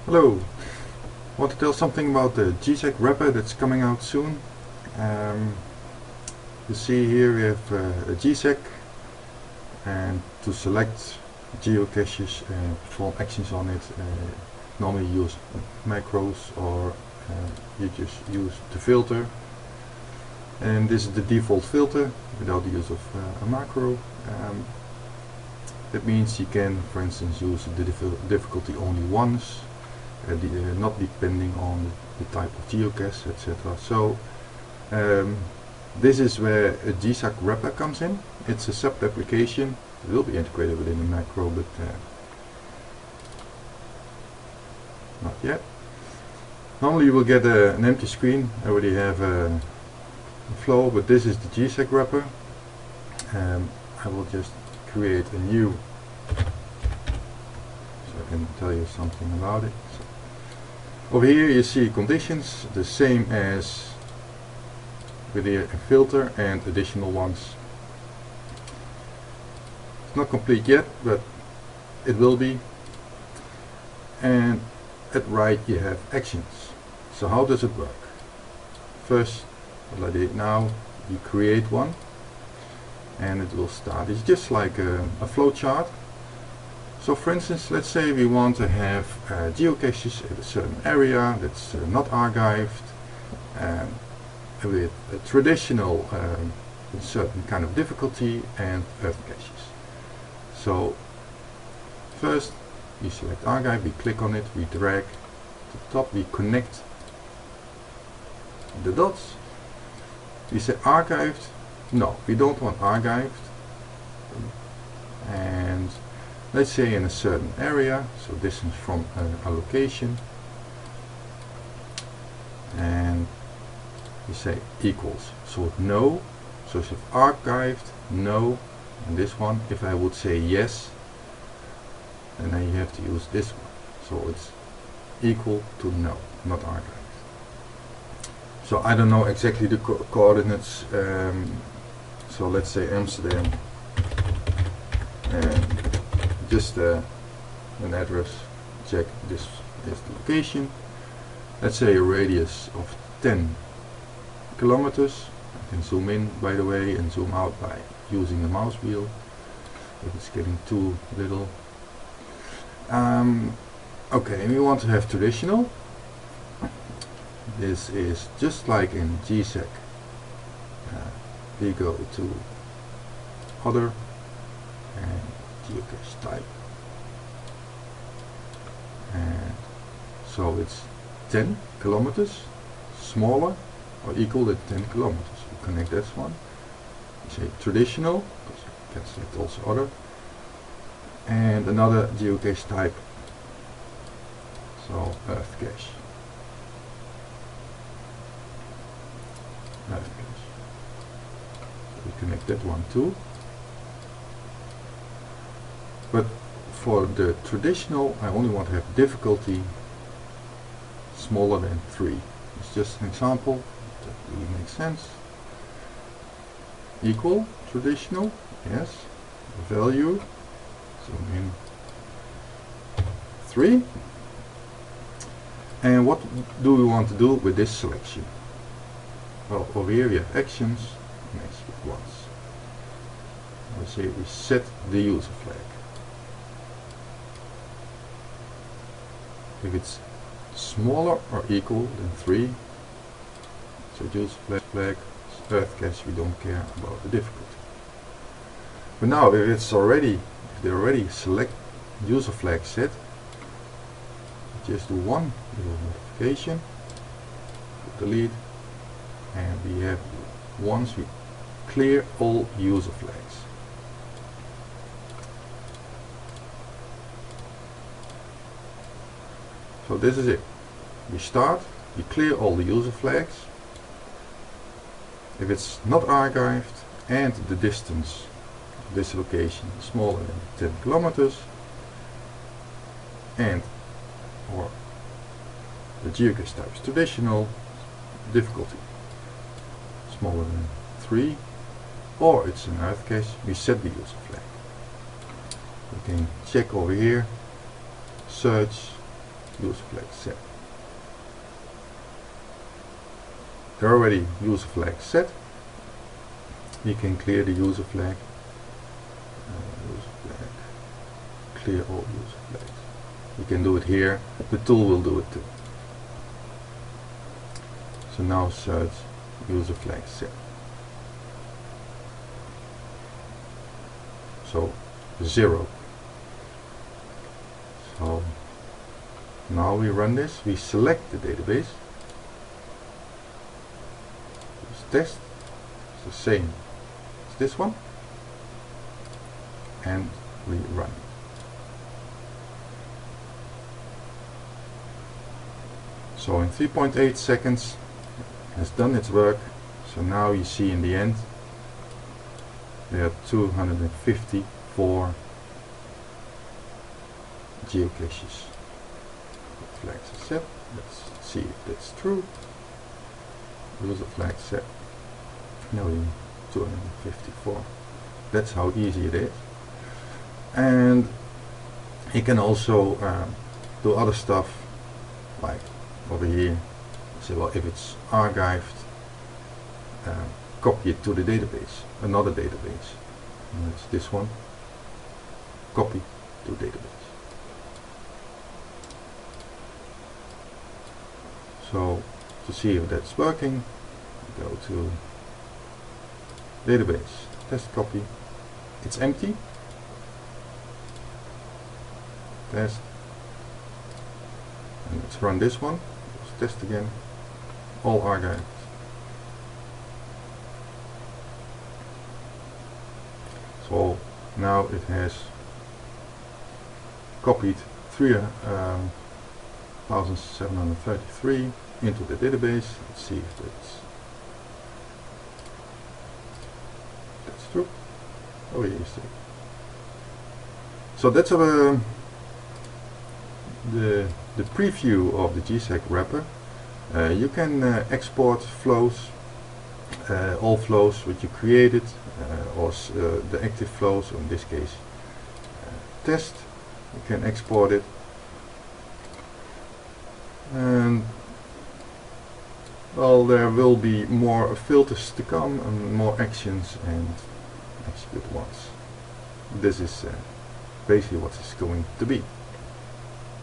Hello, I want to tell something about the GSAK Wrapper that's coming out soon. You see here we have a GSAK, and to select geocaches and perform actions on it, normally you use macros or you just use the filter. And this is the default filter without the use of a macro. That means you can, for instance, use the difficulty only once, not depending on the type of geocache, etc. So this is where a GSAK Wrapper comes in. It's a separate application. It will be integrated within a macro, but not yet. Normally you will get an empty screen. I already have a flow, but this is the GSAK Wrapper. I will just create a new, so I can tell you something about it. So over here you see conditions, the same as with the filter, and additional ones. It's not complete yet, but it will be. And at right you have actions. So how does it work? First, what I did now, you create one and it will start. It's just like a flow chart. So for instance, let's say we want to have geocaches at a certain area that's not archived, with a traditional certain kind of difficulty, and earth caches. So first we select archive, we click on it, we drag to the top, we connect the dots. We say archived. No, we don't want archived. And let's say in a certain area, so distance from a location, and we say equals. So no, so if archived, no, and this one, if I would say yes, and then you have to use this one. So it's equal to no, not archived. So I don't know exactly the coordinates. So let's say Amsterdam, and just an address. Check this is the location. Let's say a radius of 10 kilometers. I can zoom in, by the way, and zoom out by using the mouse wheel if it's getting too little. Okay, and we want to have traditional. This is just like in GSAK. We go to other and geocache type, and so it's 10 kilometers, smaller or equal to 10 kilometers. You connect this one. You say traditional, because you can select also other, and another geocache type. So earth cache. Earth cache. We connect that one too. But for the traditional, I only want to have difficulty smaller than 3. It's just an example. That really makes sense. Equal traditional, yes. Value, zoom in 3. And what do we want to do with this selection? Well, over here we have actions. Next with once. Let's say we set the user flag. If it's smaller or equal than 3, so user flag, earth cache, we don't care about the difficulty. But now if they already select user flag set, just do one little modification, delete, and we have once we clear all user flags. So this is it. We start, we clear all the user flags. If it's not archived and the distance of this location is smaller than 10 kilometers, and or the geocache type is traditional, difficulty smaller than 3, or it's an earth cache, we set the user flag. We can check over here, search, user flag set. There are already user flag set. You can clear the user flag. Clear all user flags. You can do it here. The tool will do it too. So now search user flag set. So 0. So now we run this. We select the database. Use test. It's the same as this one. And we run. So in 3.8 seconds it has done its work. So now you see in the end there are 254 geocaches. Flags are set. Let's see if that's true. User flag set. No, 254. That's how easy it is. And you can also do other stuff, like over here. Say, well, if it's archived, copy it to the database, another database. And that's this one. Copy to database. So to see if that's working, go to database, test copy. It's empty. Test. And let's run this one. Let's test again. All archived. So now it has copied 3,733 into the database. Let's see if that's true. Oh yes. So that's the preview of the GSAK wrapper. You can export flows, all flows which you created, or the active flows, or in this case test. You can export it, and well, there will be more filters to come and more actions and execute once. This is basically what it's going to be.